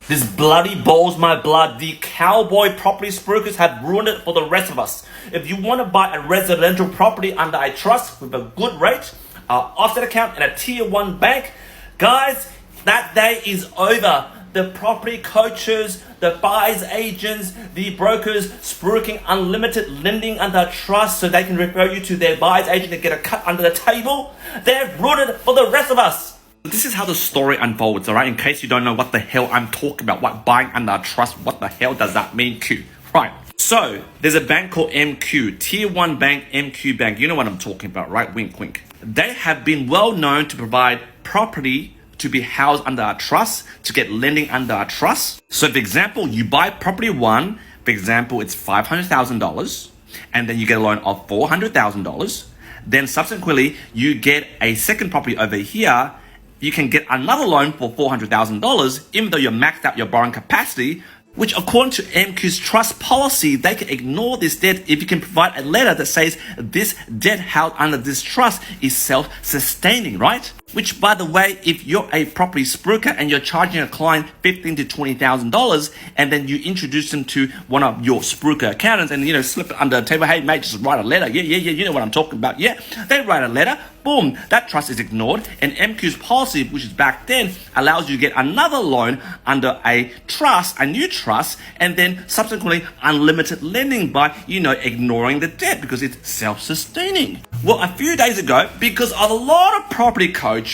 This bloody boils my blood. The cowboy property brokers have ruined it for the rest of us. If you want to buy a residential property under a trust with a good rate, an offset account, and a tier 1 bank, guys, that day is over. The property coaches, the buyer's agents, the brokers spruiking unlimited lending under trust so they can refer you to their buyer's agent and get a cut under the table. They've ruined it for the rest of us. This is how the story unfolds, alright? In case you don't know what the hell I'm talking about, what buying under a trust, what the hell does that mean, Q? Right. So, there's a bank called MQ, Tier 1 Bank, MQ Bank. You know what I'm talking about, right? Wink, wink. They have been well known to provide property to be housed under a trust, to get lending under a trust. So for example, you buy property 1, for example, it's $500,000, and then you get a loan of $400,000. Then subsequently, you get a second property over here, you can get another loan for $400,000, even though you're maxed out your borrowing capacity, which according to MQ's trust policy, they can ignore this debt if you can provide a letter that says this debt held under this trust is self-sustaining, right? Which, by the way, if you're a property spruiker and you're charging a client $15,000 to $20,000, and then you introduce them to one of your spruiker accountants and, slip it under the table, hey mate, just write a letter. Yeah, you know what I'm talking about. Yeah, they write a letter, boom, that trust is ignored. And MQ's policy, which is back then, allows you to get another loan under a trust, a new trust, and then subsequently unlimited lending by, ignoring the debt because it's self-sustaining. Well, a few days ago, because of a lot of property coaches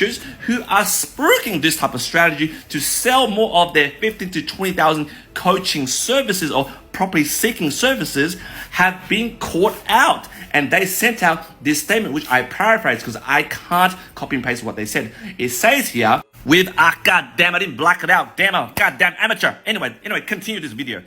who are spruiking this type of strategy to sell more of their 15 to 20,000 coaching services or property seeking services, have been caught out. And they sent out this statement, which I paraphrase because I can't copy and paste what they said. It says here, goddamn, I didn't black it out. Damn, goddamn amateur. Anyway, continue this video.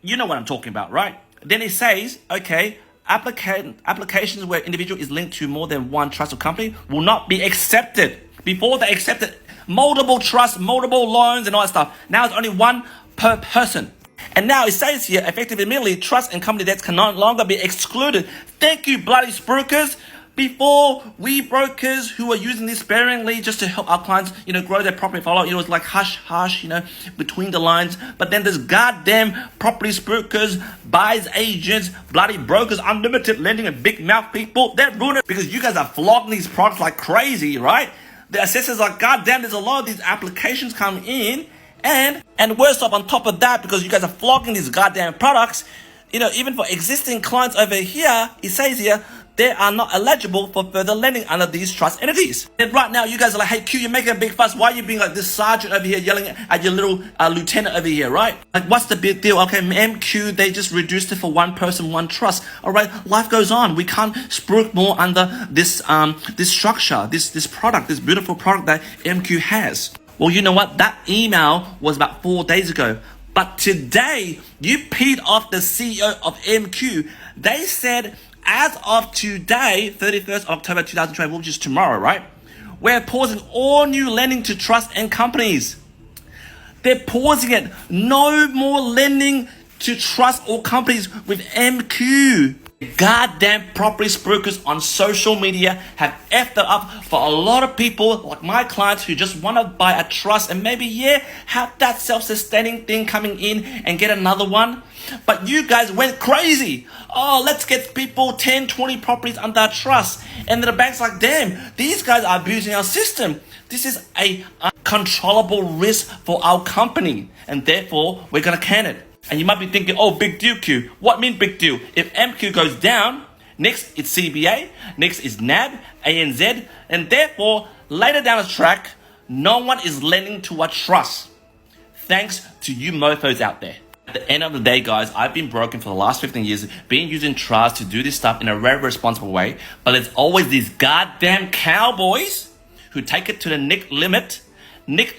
You know what I'm talking about, right? Then it says, okay, applications where individual is linked to more than one trust or company will not be accepted. Before they accepted multiple trusts, multiple loans and all that stuff. Now it's only one per person. And now it says here, effective immediately, trust and company debts can no longer be excluded. Thank you, bloody spruikers. Before, we brokers who are using this sparingly just to help our clients, grow their property follow, it was like hush, between the lines. But then there's goddamn property spruikers, buyers agents, bloody brokers, unlimited lending and big mouth people. They're ruining it because you guys are flogging these products like crazy, right? The assessors are, goddamn, there's a lot of these applications come in. And worse off on top of that, because you guys are flogging these goddamn products, even for existing clients over here, it says here, they are not eligible for further lending under these trust entities. And right now, you guys are like, hey, Q, you're making a big fuss. Why are you being like this sergeant over here yelling at your little lieutenant over here, right? Like, what's the big deal? Okay, MQ, they just reduced it for one person, one trust. All right, life goes on. We can't spruik more under this structure, this product, this beautiful product that MQ has. Well, you know what? That email was about 4 days ago. But today, you peed off the CEO of MQ. They said, as of today, 31st of October 2020, which is tomorrow, right? We're pausing all new lending to trusts and companies. They're pausing it. No more lending to trusts or companies with MQ. Goddamn property spruikers on social media have effed it up for a lot of people like my clients who just want to buy a trust and maybe, have that self-sustaining thing coming in and get another one. But you guys went crazy. Oh, let's get people 10, 20 properties under a trust. And then the bank's like, damn, these guys are abusing our system. This is a uncontrollable risk for our company. And therefore, we're going to can it. And you might be thinking, oh, big deal, Q. What mean big deal? If MQ goes down, next it's CBA, next is NAB, ANZ, and therefore, later down the track, no one is lending to a trust. Thanks to you mofos out there. At the end of the day, guys, I've been broken for the last 15 years, been using trusts to do this stuff in a very responsible way, but it's always these goddamn cowboys who take it to the nick limit, nick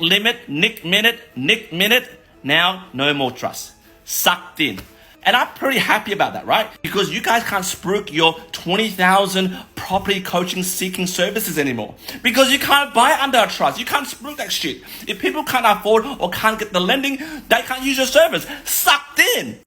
minute, now no more trust. Sucked in. And I'm pretty happy about that, right? Because you guys can't spruik your 20,000 property coaching seeking services anymore. Because you can't buy under a trust. You can't spruik that shit. If people can't afford or can't get the lending, they can't use your service. Sucked in.